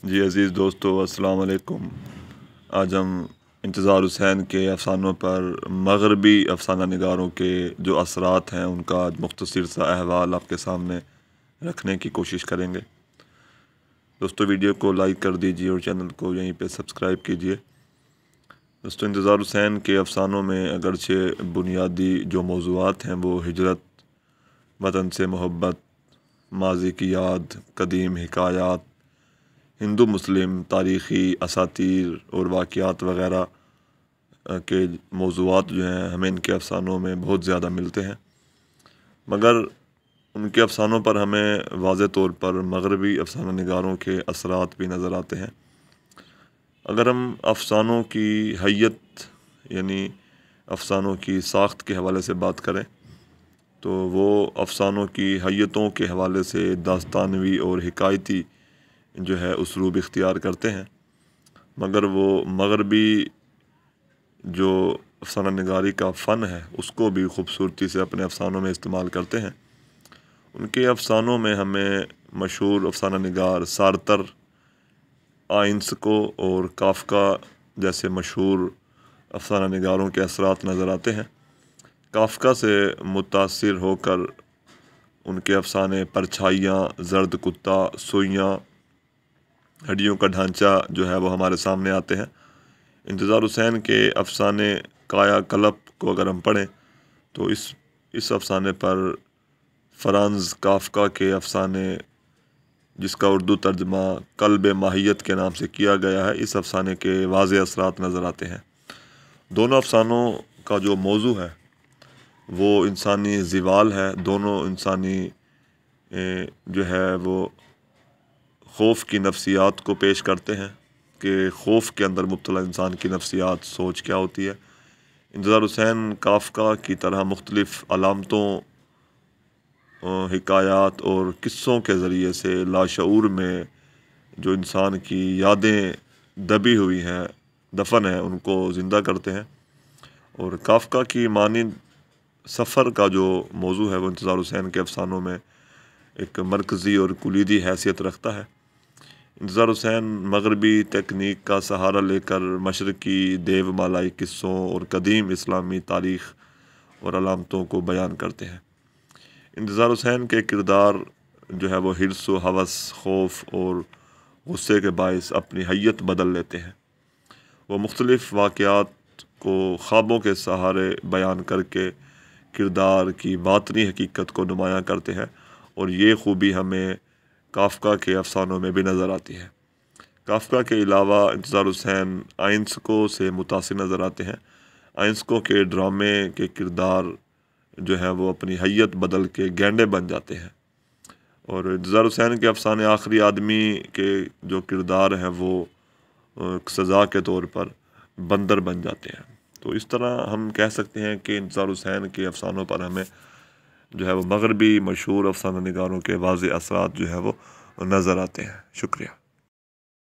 جی عزیز دوستو السلام علیکم۔ آج ہم انتظار حسین کے افسانوں پر مغربی افسانہ نگاروں کے جو اثرات ہیں ان کا مختصر سا احوال آپ کے سامنے رکھنے کی کوشش کریں گے۔ دوستو ویڈیو کو لائک کر دیجیے اور چینل کو یہیں پہ سبسکرائب کیجیے۔ دوستو انتظار حسین کے افسانوں میں اگرچہ بنیادی جو موضوعات ہیں وہ ہجرت، وطن سے محبت، ماضی کی یاد، قدیم حکایات، ہندو مسلم تاریخی اساطیر اور واقعات وغیرہ کے موضوعات جو ہیں ہمیں ان کے افسانوں میں بہت زیادہ ملتے ہیں، مگر ان کے افسانوں پر ہمیں واضح طور پر مغربی افسانہ نگاروں کے اثرات بھی نظر آتے ہیں۔ اگر ہم افسانوں کی حیت یعنی افسانوں کی ساخت کے حوالے سے بات کریں تو وہ افسانوں کی حیتوں کے حوالے سے داستانوی اور حکایتی جو ہے اسلوب اختیار کرتے ہیں، مگر وہ مغربی جو افسانہ نگاری کا فن ہے اس کو بھی خوبصورتی سے اپنے افسانوں میں استعمال کرتے ہیں۔ ان کے افسانوں میں ہمیں مشہور افسانہ نگار سارتر، آئنسکو اور کافکا جیسے مشہور افسانہ نگاروں کے اثرات نظر آتے ہیں۔ کافکا سے متاثر ہو کر ان کے افسانے پرچھائیاں، زرد کتا، سوئیاں، ہڈیوں کا ڈھانچہ جو ہے وہ ہمارے سامنے آتے ہیں۔ انتظار حسین کے افسانے کایا کلپ کو اگر ہم پڑھیں تو اس افسانے پر فرانز کافکا کے افسانے، جس کا اردو ترجمہ قلب ماہیت کے نام سے کیا گیا ہے، اس افسانے کے واضح اثرات نظر آتے ہیں۔ دونوں افسانوں کا جو موضوع ہے وہ انسانی زوال ہے۔ دونوں انسانی جو ہے وہ خوف کی نفسیات کو پیش کرتے ہیں کہ خوف کے اندر مبتلا انسان کی نفسیات سوچ کیا ہوتی ہے۔ انتظار حسین کافکا کی طرح مختلف علامتوں، حکایات اور قصوں کے ذریعے سے لاشعور میں جو انسان کی یادیں دبی ہوئی ہیں، دفن ہیں، ان کو زندہ کرتے ہیں۔ اور کافکا کی مانند سفر کا جو موضوع ہے وہ انتظار حسین کے افسانوں میں ایک مرکزی اور کلیدی حیثیت رکھتا ہے۔ انتظار حسین مغربی تکنیک کا سہارا لے کر مشرقی دیو مالائی قصوں اور قدیم اسلامی تاریخ اور علامتوں کو بیان کرتے ہیں۔ انتظار حسین کے کردار جو ہے وہ حرص و ہوس، خوف اور غصے کے باعث اپنی حیت بدل لیتے ہیں۔ وہ مختلف واقعات کو خوابوں کے سہارے بیان کر کے کردار کی باطنی حقیقت کو نمایاں کرتے ہیں، اور یہ خوبی ہمیں کافکا کے افسانوں میں بھی نظر آتی ہے۔ کافکا کے علاوہ انتظار حسین آئنسکو سے متاثر نظر آتے ہیں۔ آئنسکو کے ڈرامے کے کردار جو ہیں وہ اپنی حیت بدل کے گینڈے بن جاتے ہیں، اور انتظار حسین کے افسانے آخری آدمی کے جو کردار ہیں وہ سزا کے طور پر بندر بن جاتے ہیں۔ تو اس طرح ہم کہہ سکتے ہیں کہ انتظار حسین کے افسانوں پر ہمیں جو ہے وہ مغربی مشہور افسانہ نگاروں کے واضح اثرات جو ہے وہ نظر آتے ہیں۔ شکریہ۔